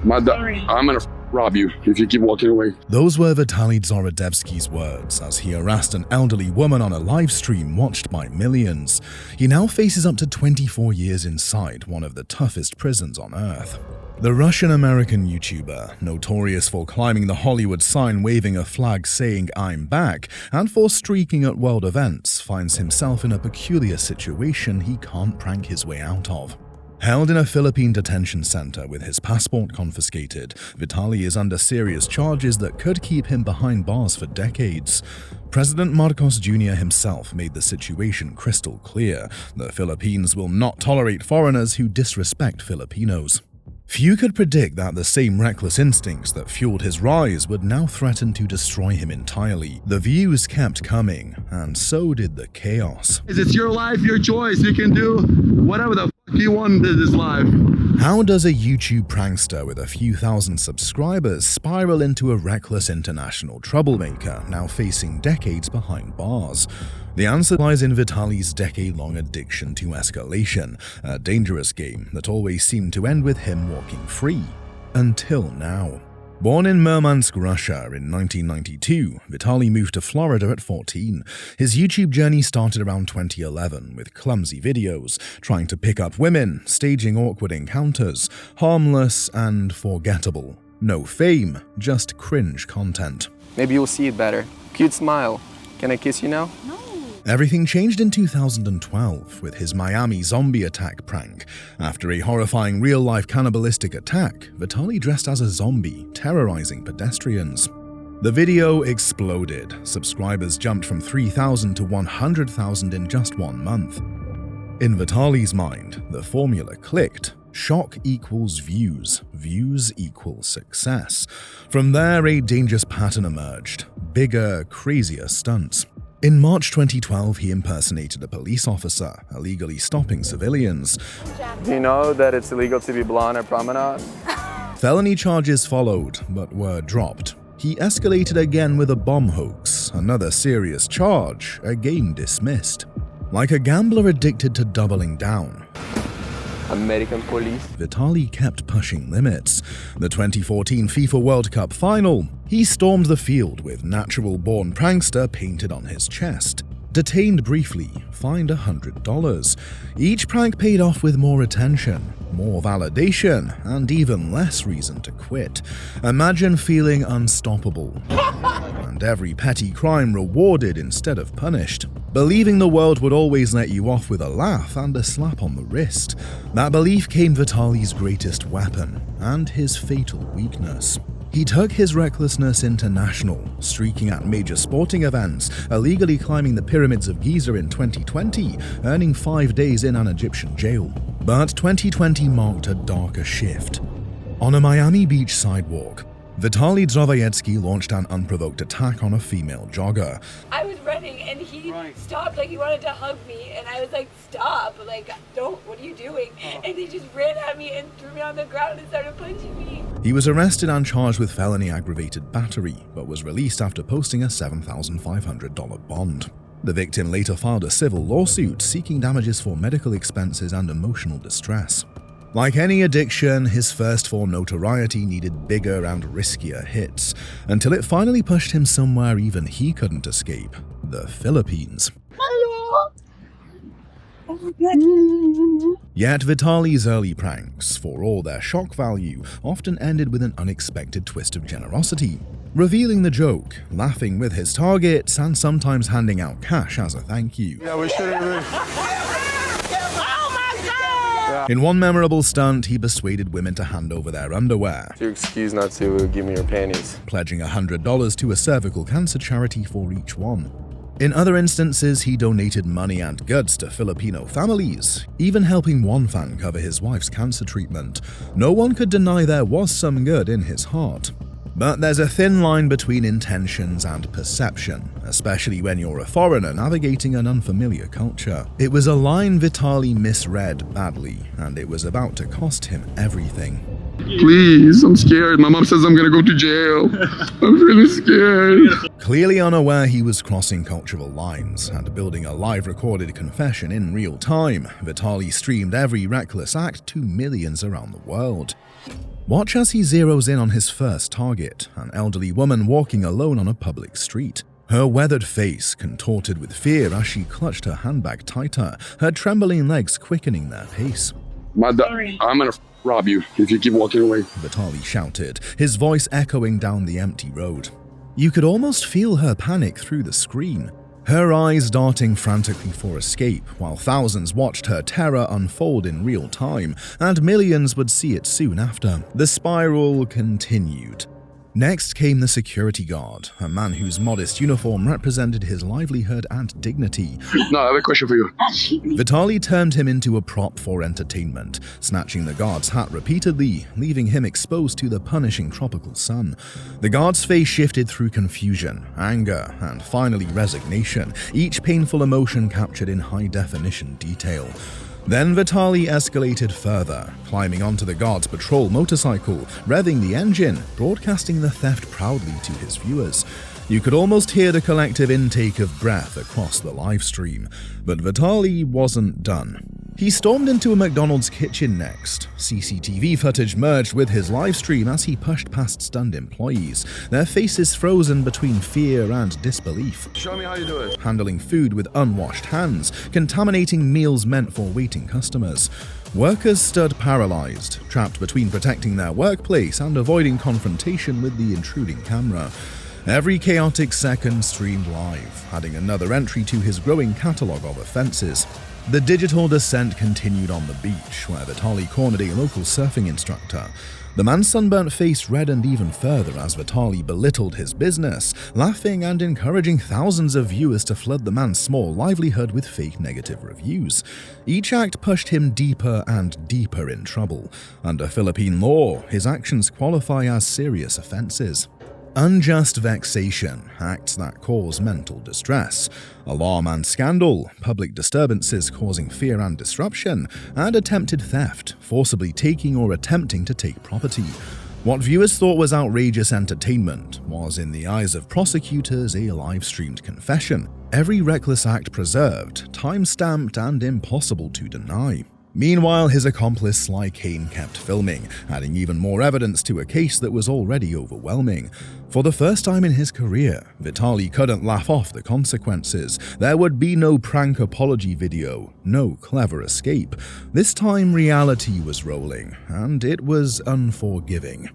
I'm gonna rob you if you keep walking away. Those were Vitaly Zdorovetskiy's words as he harassed an elderly woman on a live stream watched by millions. He now faces up to 24 years inside one of the toughest prisons on earth. The Russian-American YouTuber, notorious for climbing the Hollywood sign waving a flag saying "I'm back" and for streaking at world events, finds himself in a peculiar situation he can't prank his way out of. Held in a Philippine detention center with his passport confiscated, Vitaly is under serious charges that could keep him behind bars for decades. President Marcos Jr. himself made the situation crystal clear. The Philippines will not tolerate foreigners who disrespect Filipinos. Few could predict that the same reckless instincts that fueled his rise would now threaten to destroy him entirely. The views kept coming, and so did the chaos. It's your life, your choice. You can do whatever the fuck you want in this life. How does a YouTube prankster with a few thousand subscribers spiral into a reckless international troublemaker now facing decades behind bars? The answer lies in Vitaly's decade-long addiction to escalation, a dangerous game that always seemed to end with him walking free. Until now. Born in Murmansk, Russia in 1992, Vitaly moved to Florida at 14. His YouTube journey started around 2011 with clumsy videos, trying to pick up women, staging awkward encounters, harmless and forgettable. No fame, just cringe content. Maybe you'll see it better. Cute smile. Can I kiss you now? No. Everything changed in 2012 with his Miami zombie attack prank. After a horrifying real-life cannibalistic attack, Vitaly dressed as a zombie, terrorizing pedestrians. The video exploded. Subscribers jumped from 3,000 to 100,000 in just 1 month. In Vitaly's mind, the formula clicked. Shock equals views. Views equals success. From there, a dangerous pattern emerged. Bigger, crazier stunts. In March 2012, he impersonated a police officer, illegally stopping civilians. Do you know that it's illegal to be blonde at promenade? Felony charges followed, but were dropped. He escalated again with a bomb hoax, another serious charge, again dismissed. Like a gambler addicted to doubling down, American police. Vitaly kept pushing limits. The 2014 FIFA World Cup final, he stormed the field with natural-born prankster painted on his chest. Detained briefly, fined $100. Each prank paid off with more attention, more validation, and even less reason to quit. Imagine feeling unstoppable, and every petty crime rewarded instead of punished. Believing the world would always let you off with a laugh and a slap on the wrist. That belief came Vitaly's greatest weapon, and his fatal weakness. He took his recklessness international, streaking at major sporting events, illegally climbing the pyramids of Giza in 2020, earning 5 days in an Egyptian jail. But 2020 marked a darker shift. On a Miami Beach sidewalk, Vitaly Zdorovetskiy launched an unprovoked attack on a female jogger. I was running and he stopped, like he wanted to hug me, and I was like, stop, like, don't, what are you doing? And he just ran at me and threw me on the ground and started punching me. He was arrested and charged with felony aggravated battery, but was released after posting a $7,500 bond. The victim later filed a civil lawsuit seeking damages for medical expenses and emotional distress. Like any addiction, his thirst for notoriety needed bigger and riskier hits, until it finally pushed him somewhere even he couldn't escape: the Philippines. Yet Vitaly's early pranks, for all their shock value, often ended with an unexpected twist of generosity, revealing the joke, laughing with his targets, and sometimes handing out cash as a thank you. Yeah, we should have. In one memorable stunt, he persuaded women to hand over their underwear, Your excuse not to give me your panties. pledging $100 to a cervical cancer charity for each one. In other instances, he donated money and goods to Filipino families, even helping one fan cover his wife's cancer treatment. No one could deny there was some good in his heart. But there's a thin line between intentions and perception, especially when you're a foreigner navigating an unfamiliar culture. It was a line Vitaly misread badly, and it was about to cost him everything. Please, I'm scared. My mom says I'm gonna go to jail. I'm really scared. Clearly unaware he was crossing cultural lines and building a live recorded confession in real time, Vitaly streamed every reckless act to millions around the world. Watch as he zeroes in on his first target, an elderly woman walking alone on a public street. Her weathered face contorted with fear as she clutched her handbag tighter, her trembling legs quickening their pace. I'm gonna rob you if you keep walking away. Vitaly shouted, his voice echoing down the empty road. You could almost feel her panic through the screen, her eyes darting frantically for escape, while thousands watched her terror unfold in real time, and millions would see it soon after. The spiral continued. Next came the security guard, a man whose modest uniform represented his livelihood and dignity. No, I have a question for you. Vitaly turned him into a prop for entertainment, snatching the guard's hat repeatedly, leaving him exposed to the punishing tropical sun. The guard's face shifted through confusion, anger, and finally resignation, each painful emotion captured in high-definition detail. Then Vitaly escalated further, climbing onto the guard's patrol motorcycle, revving the engine, broadcasting the theft proudly to his viewers. You could almost hear the collective intake of breath across the livestream. But Vitaly wasn't done. He stormed into a McDonald's kitchen next. CCTV footage merged with his livestream as he pushed past stunned employees, their faces frozen between fear and disbelief. Show me how you do it. Handling food with unwashed hands, contaminating meals meant for waiting customers. Workers stood paralyzed, trapped between protecting their workplace and avoiding confrontation with the intruding camera. Every chaotic second streamed live, adding another entry to his growing catalogue of offenses. The digital descent continued on the beach, where Vitaly cornered a local surfing instructor. The man's sunburnt face reddened even further as Vitaly belittled his business, laughing and encouraging thousands of viewers to flood the man's small livelihood with fake negative reviews. Each act pushed him deeper and deeper in trouble. Under Philippine law, his actions qualify as serious offenses. Unjust vexation, acts that cause mental distress, alarm and scandal, public disturbances causing fear and disruption, and attempted theft, forcibly taking or attempting to take property. What viewers thought was outrageous entertainment was, in the eyes of prosecutors, a live-streamed confession. Every reckless act preserved, time-stamped, and impossible to deny. Meanwhile, his accomplice Sly Kane kept filming, adding even more evidence to a case that was already overwhelming. For the first time in his career, Vitaly couldn't laugh off the consequences. There would be no prank apology video, no clever escape. This time, reality was rolling, and it was unforgiving.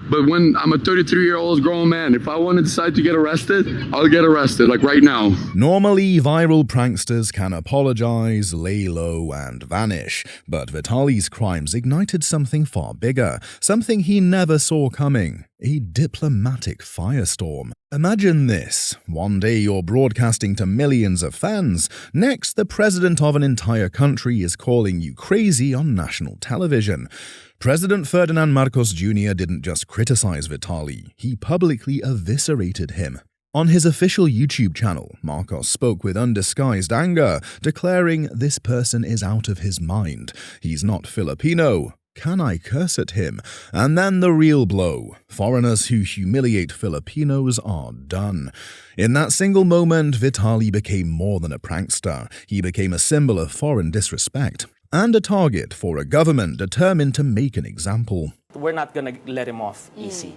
But when I'm a 33-year-old grown man, if I want to decide to get arrested, I'll get arrested, like right now. Normally, viral pranksters can apologize, lay low, and vanish. But Vitaly's crimes ignited something far bigger, something he never saw coming. A diplomatic firestorm. Imagine this. One day you're broadcasting to millions of fans. Next, the president of an entire country is calling you crazy on national television. President Ferdinand Marcos Jr. didn't just criticize Vitaly, he publicly eviscerated him. On his official YouTube channel, Marcos spoke with undisguised anger, declaring this person is out of his mind. He's not Filipino. Can I curse at him? And then the real blow. Foreigners who humiliate Filipinos are done. In that single moment, Vitaly became more than a prankster. He became a symbol of foreign disrespect and a target for a government determined to make an example. We're not going to let him off easy.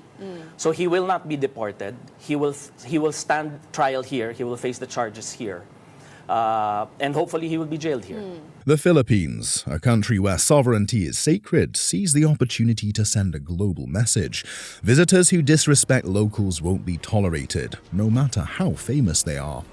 So he will not be deported. He will stand trial here. He will face the charges here. And hopefully he will be jailed here. The Philippines, a country where sovereignty is sacred, sees the opportunity to send a global message. Visitors who disrespect locals won't be tolerated, no matter how famous they are.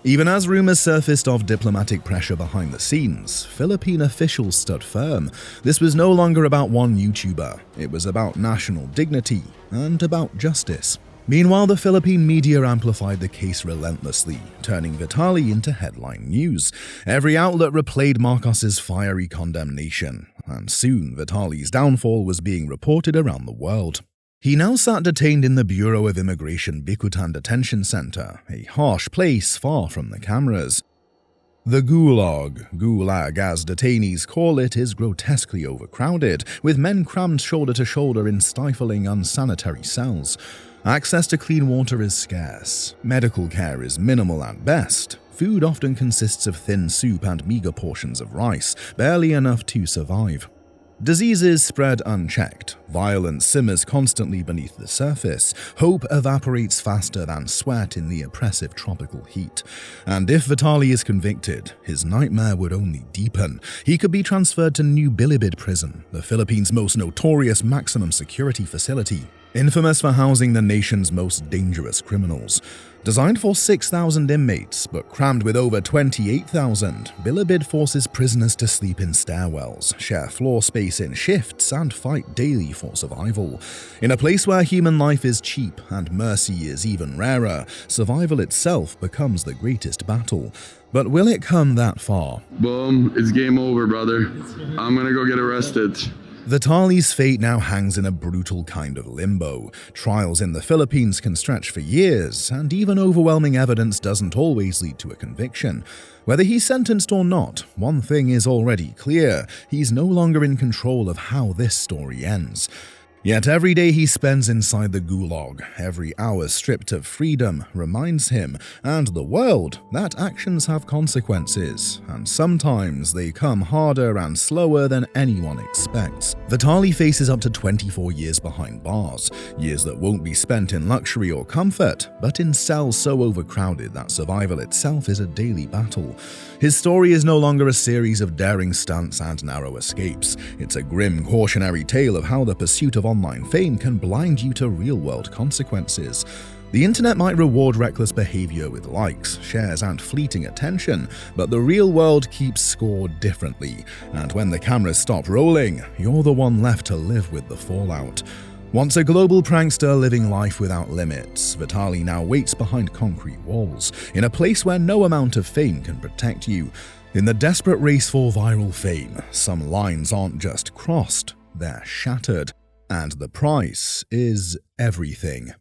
Even as rumors surfaced of diplomatic pressure behind the scenes, Philippine officials stood firm. This was no longer about one YouTuber. It was about national dignity and about justice. Meanwhile, the Philippine media amplified the case relentlessly, turning Vitaly into headline news. Every outlet replayed Marcos's fiery condemnation, and soon Vitaly's downfall was being reported around the world. He now sat detained in the Bureau of Immigration Bicutan Detention Center, a harsh place far from the cameras. The gulag as detainees call it, is grotesquely overcrowded, with men crammed shoulder to shoulder in stifling, unsanitary cells. Access to clean water is scarce. Medical care is minimal at best. Food often consists of thin soup and meager portions of rice, barely enough to survive. Diseases spread unchecked, violence simmers constantly beneath the surface, hope evaporates faster than sweat in the oppressive tropical heat. And if Vitaly is convicted, his nightmare would only deepen. He could be transferred to New Bilibid prison, the Philippines' most notorious maximum security facility, infamous for housing the nation's most dangerous criminals. Designed for 6,000 inmates, but crammed with over 28,000, Bilibid forces prisoners to sleep in stairwells, share floor space in shifts, and fight daily for survival. In a place where human life is cheap and mercy is even rarer, survival itself becomes the greatest battle. But will it come that far? Boom, it's game over, brother. I'm gonna go get arrested. Vitaly's fate now hangs in a brutal kind of limbo. Trials in the Philippines can stretch for years, and even overwhelming evidence doesn't always lead to a conviction. Whether he's sentenced or not, one thing is already clear: he's no longer in control of how this story ends. Yet every day he spends inside the gulag, every hour stripped of freedom, reminds him and the world that actions have consequences, and sometimes they come harder and slower than anyone expects. Vitaly faces up to 24 years behind bars, years that won't be spent in luxury or comfort, but in cells so overcrowded that survival itself is a daily battle. His story is no longer a series of daring stunts and narrow escapes. It's a grim, cautionary tale of how the pursuit of online fame can blind you to real-world consequences. The internet might reward reckless behavior with likes, shares, and fleeting attention, but the real world keeps score differently, and when the cameras stop rolling, you're the one left to live with the fallout. Once a global prankster living life without limits, Vitaly now waits behind concrete walls, in a place where no amount of fame can protect you. In the desperate race for viral fame, some lines aren't just crossed, they're shattered. And the price is everything.